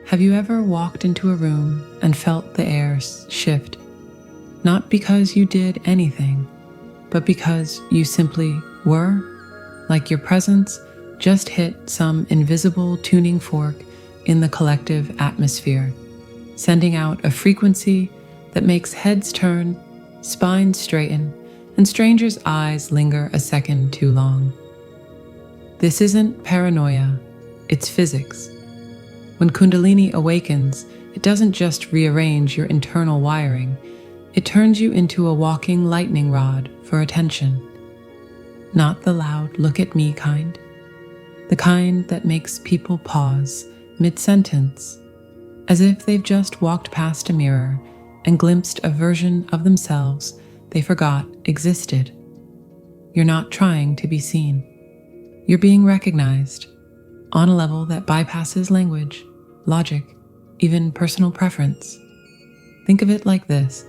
Have you ever walked into a room and felt the air shift? Not because you did anything, but because you simply were? Like your presence just hit some invisible tuning fork in the collective atmosphere, sending out a frequency that makes heads turn, spines straighten, and strangers' eyes linger a second too long. This isn't paranoia, it's physics. When Kundalini awakens, it doesn't just rearrange your internal wiring, it turns you into a walking lightning rod for attention. Not the loud look at me kind, the kind that makes people pause mid-sentence, as if they've just walked past a mirror and glimpsed a version of themselves they forgot existed. You're not trying to be seen. You're being recognized on a level that bypasses language, logic, even personal preference. Think of it like this.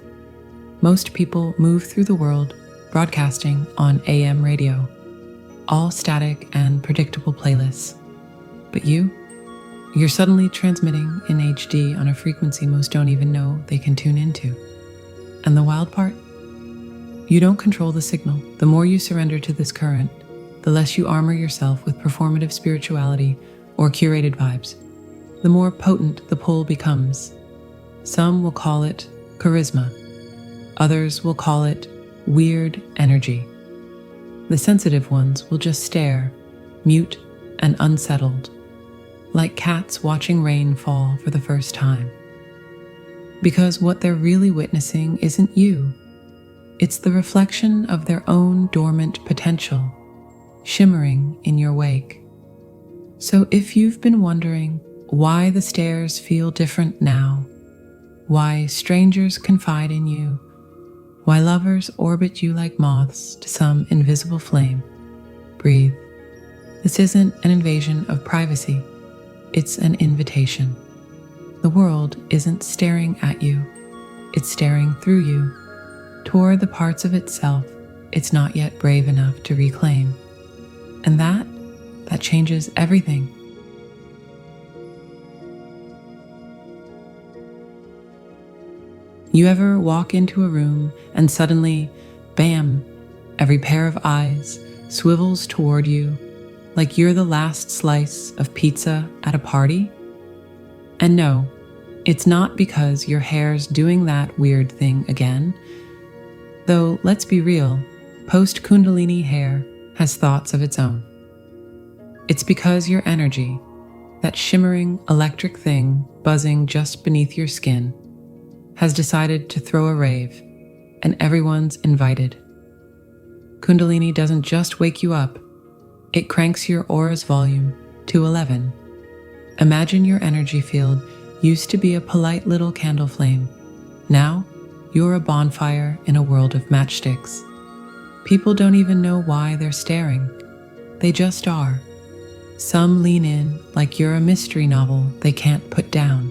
Most people move through the world broadcasting on AM radio, all static and predictable playlists. But you're suddenly transmitting in HD on a frequency most don't even know they can tune into. And the wild part? You don't control the signal. The more you surrender to this current, the less you armor yourself with performative spirituality or curated vibes, the more potent the pull becomes. Some will call it charisma. Others will call it weird energy. The sensitive ones will just stare, mute and unsettled, like cats watching rain fall for the first time. Because what they're really witnessing isn't you. It's the reflection of their own dormant potential, shimmering in your wake. So if you've been wondering why the stares feel different now, why strangers confide in you, why lovers orbit you like moths to some invisible flame, breathe. This isn't an invasion of privacy, it's an invitation. The world isn't staring at you, it's staring through you, toward the parts of itself it's not yet brave enough to reclaim. And that changes everything. You ever walk into a room and suddenly, bam, every pair of eyes swivels toward you like you're the last slice of pizza at a party? And no, it's not because your hair's doing that weird thing again. Though, let's be real, post-Kundalini hair has thoughts of its own. It's because your energy, that shimmering electric thing buzzing just beneath your skin, has decided to throw a rave, and everyone's invited. Kundalini doesn't just wake you up, it cranks your aura's volume to 11. Imagine your energy field used to be a polite little candle flame. Now, you're a bonfire in a world of matchsticks. People don't even know why they're staring. They just are. Some lean in like you're a mystery novel they can't put down.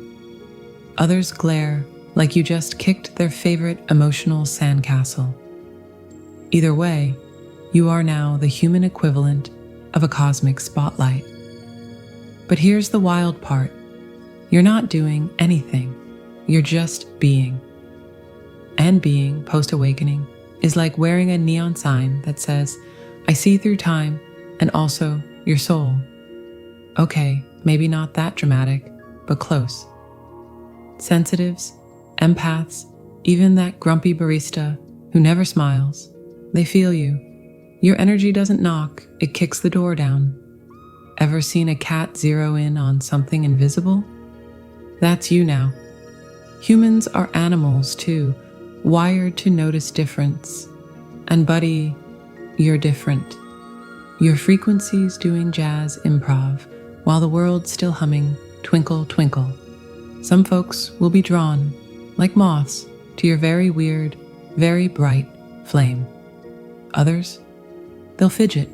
Others glare like you just kicked their favorite emotional sandcastle. Either way, you are now the human equivalent of a cosmic spotlight. But here's the wild part. You're not doing anything. You're just being. And being, post-awakening, is like wearing a neon sign that says, I see through time and also your soul. Okay, maybe not that dramatic, but close. Sensitives, empaths, even that grumpy barista who never smiles, they feel you. Your energy doesn't knock, it kicks the door down. Ever seen a cat zero in on something invisible? That's you now. Humans are animals too, wired to notice difference. And buddy, you're different. Your frequency's doing jazz improv, while the world's still humming Twinkle Twinkle. Some folks will be drawn, like moths, to your very weird, very bright flame. Others, they'll fidget,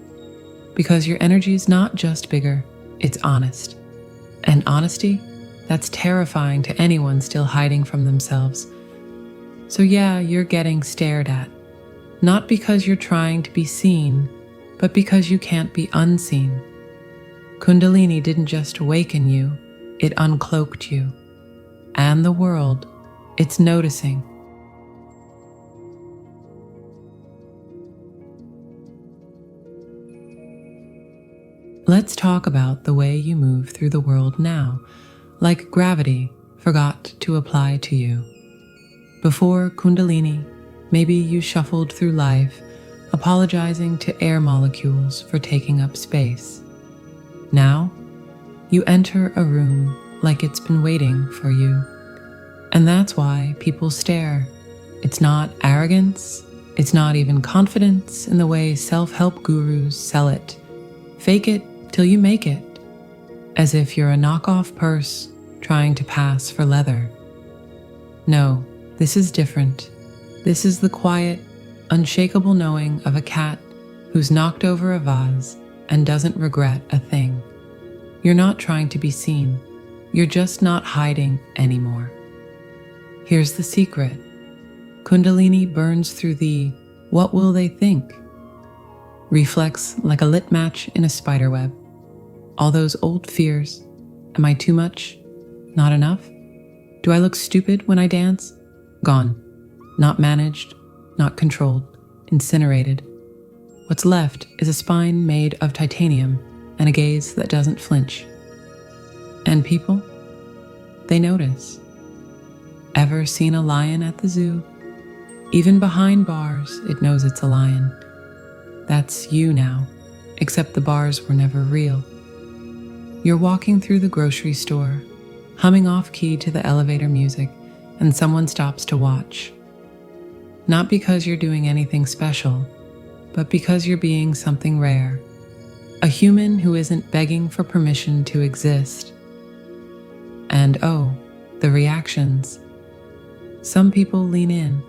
because your energy's not just bigger, it's honest. And honesty, that's terrifying to anyone still hiding from themselves. So yeah, you're getting stared at, not because you're trying to be seen, but because you can't be unseen. Kundalini didn't just awaken you, it uncloaked you. And the world, it's noticing. Let's talk about the way you move through the world now, like gravity forgot to apply to you. Before Kundalini, maybe you shuffled through life, apologizing to air molecules for taking up space. Now, you enter a room like it's been waiting for you. And that's why people stare. It's not arrogance, it's not even confidence in the way self-help gurus sell it. Fake it till you make it, as if you're a knockoff purse trying to pass for leather. No, this is different. This is the quiet, unshakable knowing of a cat who's knocked over a vase and doesn't regret a thing. You're not trying to be seen. You're just not hiding anymore. Here's the secret. Kundalini burns through the "what will they think?" reflex like a lit match in a spiderweb. All those old fears. Am I too much? Not enough? Do I look stupid when I dance? Gone. Not managed, not controlled, incinerated. What's left is a spine made of titanium and a gaze that doesn't flinch. And people? They notice. Ever seen a lion at the zoo? Even behind bars, it knows it's a lion. That's you now, except the bars were never real. You're walking through the grocery store, humming off-key to the elevator music, and someone stops to watch. Not because you're doing anything special, but because you're being something rare. A human who isn't begging for permission to exist. And oh, the reactions. Some people lean in,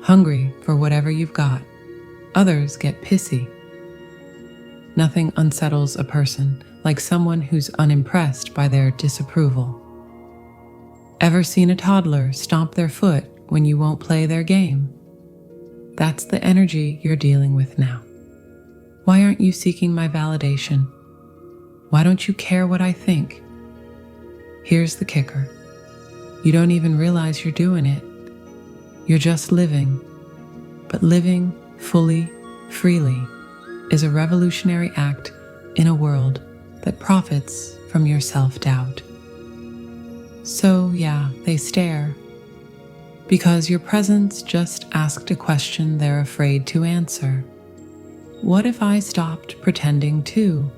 hungry for whatever you've got. Others get pissy. Nothing unsettles a person like someone who's unimpressed by their disapproval. Ever seen a toddler stomp their foot when you won't play their game? That's the energy you're dealing with now. Why aren't you seeking my validation? Why don't you care what I think? Here's the kicker. You don't even realize you're doing it. You're just living. But living fully, freely, is a revolutionary act in a world that profits from your self-doubt. So yeah, they stare, because your presence just asked a question they're afraid to answer. What if I stopped pretending too?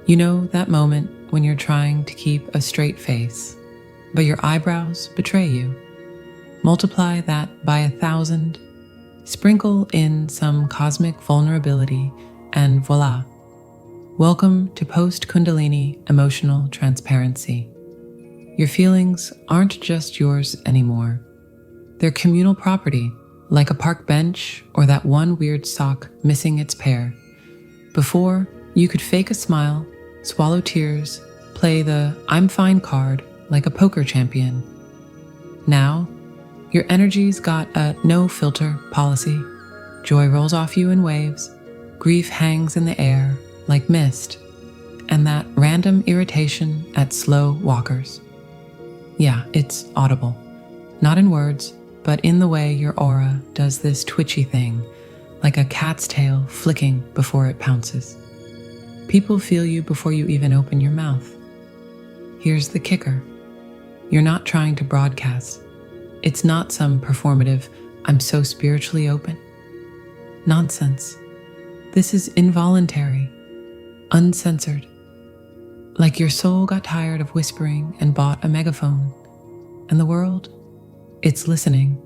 You know that moment when you're trying to keep a straight face, but your eyebrows betray you? Multiply that by 1,000, sprinkle in some cosmic vulnerability, and voila. Welcome to post-Kundalini emotional transparency. Your feelings aren't just yours anymore. They're communal property, like a park bench or that one weird sock missing its pair. Before, you could fake a smile, swallow tears, play the "I'm fine" card like a poker champion. Now, your energy's got a no-filter policy. Joy rolls off you in waves, grief hangs in the air like mist, and that random irritation at slow walkers. Yeah, it's audible. Not in words, but in the way your aura does this twitchy thing, like a cat's tail flicking before it pounces. People feel you before you even open your mouth. Here's the kicker. You're not trying to broadcast. It's not some performative, "I'm so spiritually open." Nonsense. This is involuntary, uncensored. Like your soul got tired of whispering and bought a megaphone. And the world? It's listening.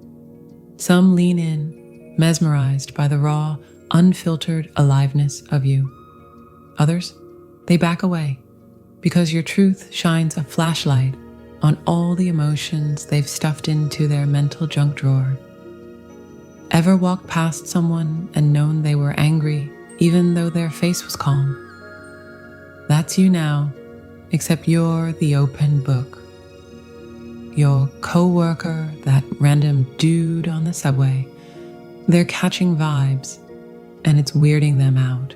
Some lean in, mesmerized by the raw, unfiltered aliveness of you. Others, they back away, because your truth shines a flashlight on all the emotions they've stuffed into their mental junk drawer. Ever walked past someone and known they were angry even though their face was calm? That's you now, except you're the open book. Your co-worker, that random dude on the subway, They're catching vibes, and it's weirding them out.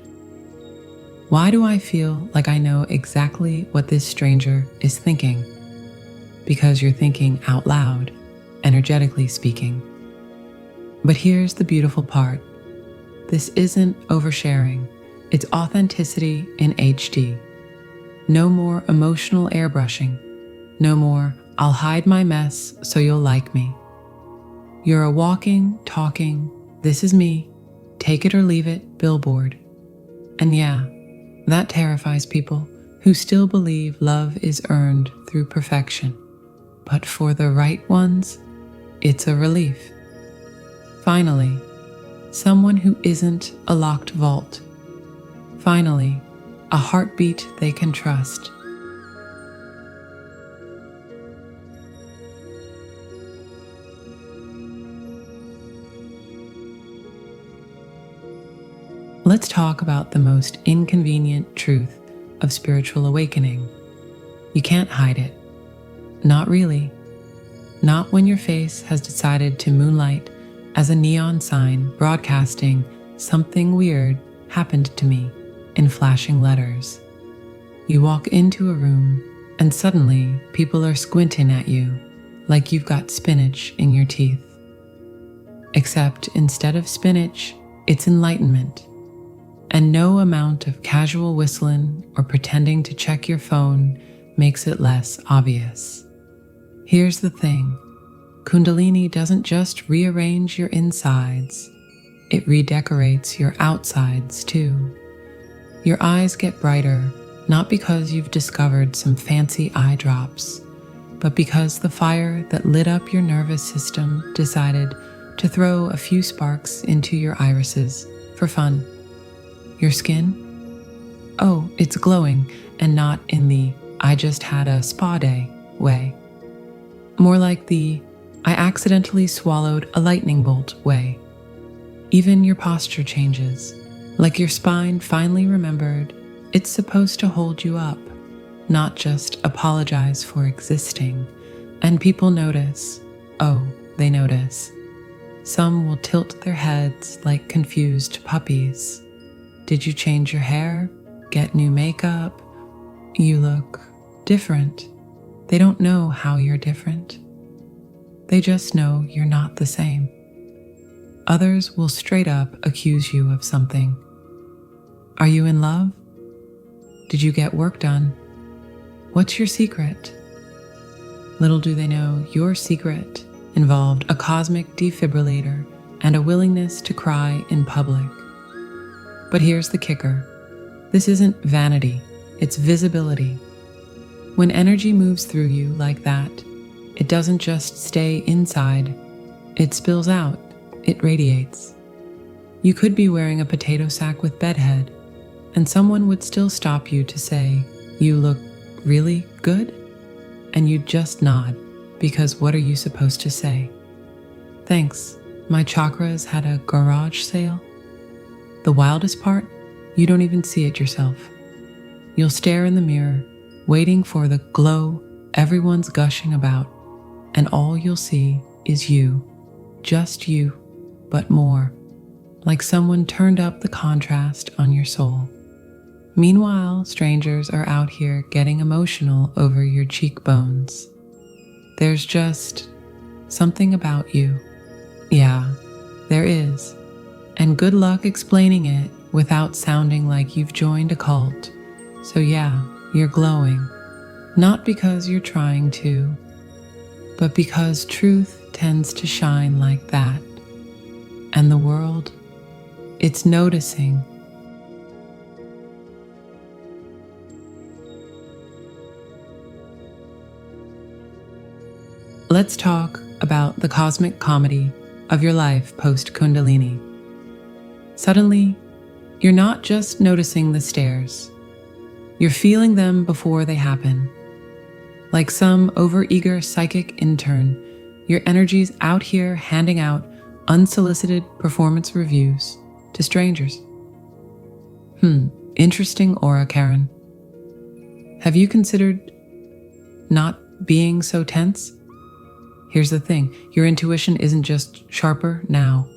Why do I feel like I know exactly what this stranger is thinking? Because you're thinking out loud, energetically speaking. But here's the beautiful part. This isn't oversharing. It's authenticity in HD. No more emotional airbrushing. No more, I'll hide my mess so you'll like me. You're a walking, talking, this is me, take it or leave it billboard. And yeah, that terrifies people who still believe love is earned through perfection. But for the right ones, it's a relief. Finally, someone who isn't a locked vault. Finally, a heartbeat they can trust. Let's talk about the most inconvenient truth of spiritual awakening. You can't hide it. Not really. Not when your face has decided to moonlight as a neon sign broadcasting "something weird happened to me" in flashing letters. You walk into a room and suddenly people are squinting at you like you've got spinach in your teeth. Except instead of spinach, it's enlightenment. And no amount of casual whistling or pretending to check your phone makes it less obvious. Here's the thing. Kundalini doesn't just rearrange your insides, it redecorates your outsides too. Your eyes get brighter, not because you've discovered some fancy eye drops, but because the fire that lit up your nervous system decided to throw a few sparks into your irises for fun. Your skin? Oh, it's glowing, and not in the "I just had a spa day" way. More like the "I accidentally swallowed a lightning bolt" way. Even your posture changes, like your spine finally remembered it's supposed to hold you up, not just apologize for existing. And people notice. Oh, they notice. Some will tilt their heads like confused puppies. Did you change your hair? Get new makeup? You look different. They don't know how you're different. They just know you're not the same. Others will straight up accuse you of something. Are you in love? Did you get work done? What's your secret? Little do they know your secret involved a cosmic defibrillator and a willingness to cry in public. But here's the kicker. This isn't vanity, it's visibility. When energy moves through you like that, it doesn't just stay inside, it spills out, it radiates. You could be wearing a potato sack with bedhead, and someone would still stop you to say, "You look really good?" And you'd just nod, because what are you supposed to say? "Thanks, my chakras had a garage sale." The wildest part, you don't even see it yourself. You'll stare in the mirror, waiting for the glow everyone's gushing about, and all you'll see is you, just you, but more, like someone turned up the contrast on your soul. Meanwhile, strangers are out here getting emotional over your cheekbones. There's just something about you. Yeah, there is. And good luck explaining it without sounding like you've joined a cult. So yeah, you're glowing. Not because you're trying to, but because truth tends to shine like that. And the world, it's noticing. Let's talk about the cosmic comedy of your life post-Kundalini. Suddenly, you're not just noticing the stairs. You're feeling them before they happen. Like some overeager psychic intern, your energy's out here handing out unsolicited performance reviews to strangers. Interesting aura, Karen. Have you considered not being so tense? Here's the thing, your intuition isn't just sharper now.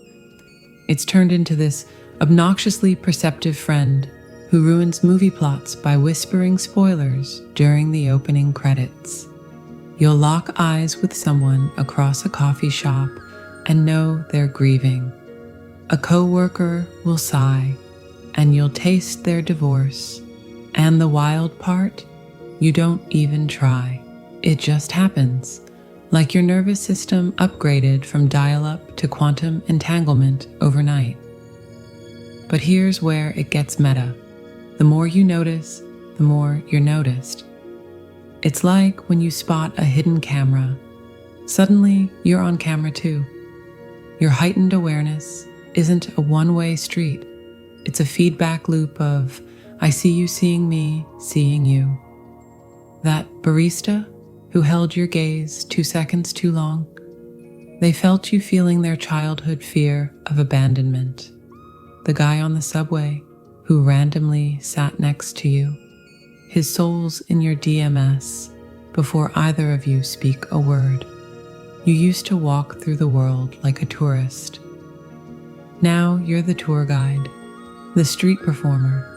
It's turned into this obnoxiously perceptive friend who ruins movie plots by whispering spoilers during the opening credits. You'll lock eyes with someone across a coffee shop and know they're grieving. A coworker will sigh, and you'll taste their divorce. And the wild part? You don't even try. It just happens, like your nervous system upgraded from dial-up to quantum entanglement overnight. But here's where it gets meta. The more you notice, the more you're noticed. It's like when you spot a hidden camera. Suddenly, you're on camera too. Your heightened awareness isn't a one-way street. It's a feedback loop of, I see you seeing me, seeing you. That barista who held your gaze 2 seconds too long, they felt you feeling their childhood fear of abandonment. The guy on the subway who randomly sat next to you, his soul's in your DMS before either of you speak a word. You used to walk through the world like a tourist. Now you're the tour guide, the street performer,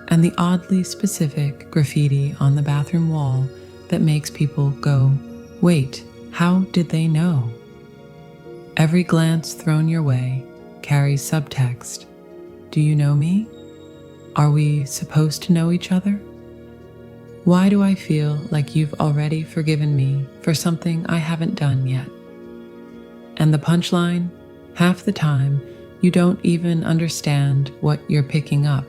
and the oddly specific graffiti on the bathroom wall that makes people go, wait, how did they know? Every glance thrown your way carries subtext. Do you know me? Are we supposed to know each other? Why do I feel like you've already forgiven me for something I haven't done yet? And the punchline, half the time, you don't even understand what you're picking up.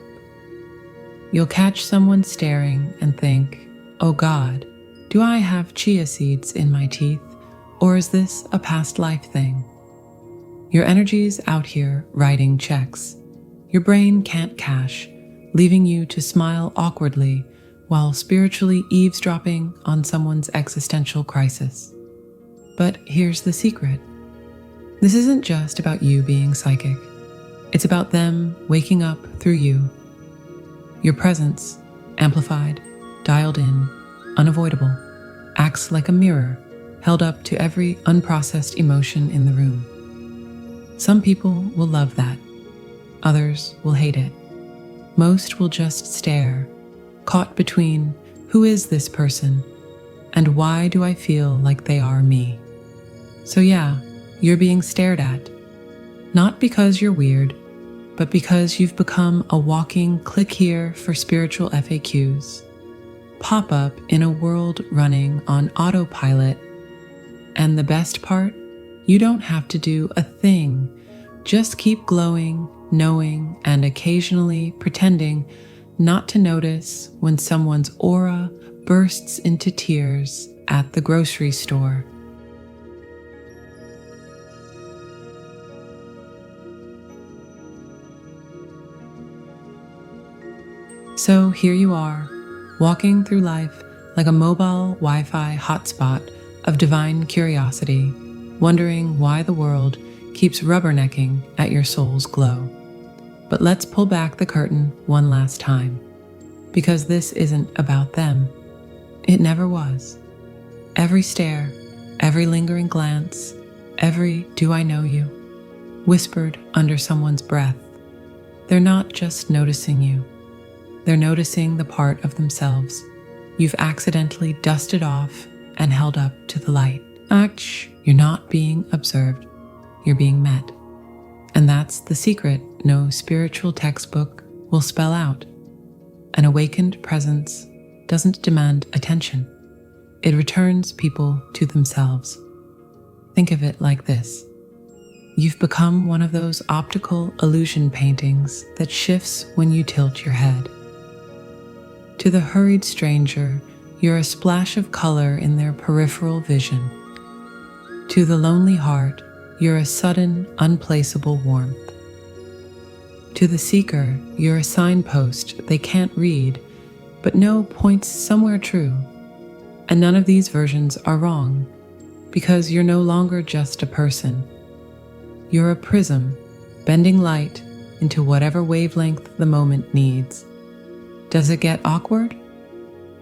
You'll catch someone staring and think, oh God, do I have chia seeds in my teeth, or is this a past life thing? Your energy's out here writing checks. Your brain can't cash, leaving you to smile awkwardly while spiritually eavesdropping on someone's existential crisis. But here's the secret. This isn't just about you being psychic. It's about them waking up through you. Your presence, amplified, dialed in, unavoidable, acts like a mirror held up to every unprocessed emotion in the room. Some people will love that. Others will hate it. Most will just stare, caught between who is this person and why do I feel like they are me? So yeah, you're being stared at. Not because you're weird, but because you've become a walking click here for spiritual FAQs. Pop up in a world running on autopilot. And the best part, you don't have to do a thing. Just keep glowing, knowing, and occasionally pretending not to notice when someone's aura bursts into tears at the grocery store. So here you are, walking through life like a mobile Wi-Fi hotspot of divine curiosity, wondering why the world keeps rubbernecking at your soul's glow. But let's pull back the curtain one last time, because this isn't about them. It never was. Every stare, every lingering glance, every "do I know you?" whispered under someone's breath. They're not just noticing you. They're noticing the part of themselves you've accidentally dusted off and held up to the light. Ach, you're not being observed. You're being met. And that's the secret no spiritual textbook will spell out. An awakened presence doesn't demand attention. It returns people to themselves. Think of it like this. You've become one of those optical illusion paintings that shifts when you tilt your head. To the hurried stranger, you're a splash of color in their peripheral vision. To the lonely heart, you're a sudden, unplaceable warmth. To the seeker, you're a signpost they can't read, but know points somewhere true. And none of these versions are wrong, because you're no longer just a person. You're a prism, bending light into whatever wavelength the moment needs. Does it get awkward?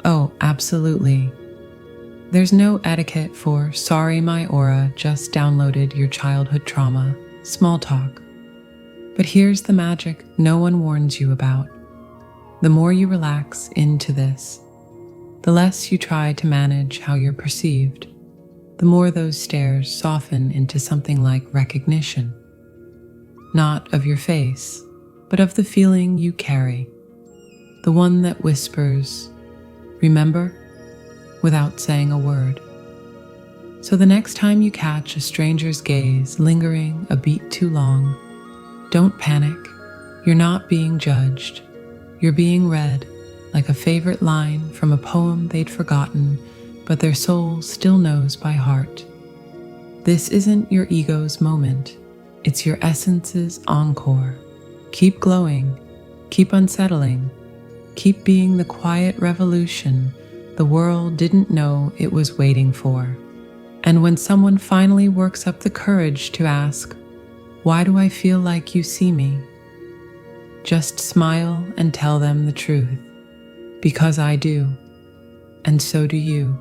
Oh, absolutely. There's no etiquette for "sorry, my aura just downloaded your childhood trauma" small talk. But here's the magic no one warns you about. The more you relax into this, the less you try to manage how you're perceived, the more those stares soften into something like recognition. Not of your face, but of the feeling you carry, the one that whispers, "Remember?" without saying a word. So the next time you catch a stranger's gaze lingering a beat too long, don't panic. You're not being judged. You're being read, like a favorite line from a poem they'd forgotten, but their soul still knows by heart. This isn't your ego's moment. It's your essence's encore. Keep glowing. Keep unsettling. Keep being the quiet revolution the world didn't know it was waiting for. And when someone finally works up the courage to ask, "Why do I feel like you see me?" just smile and tell them the truth. Because I do, and so do you.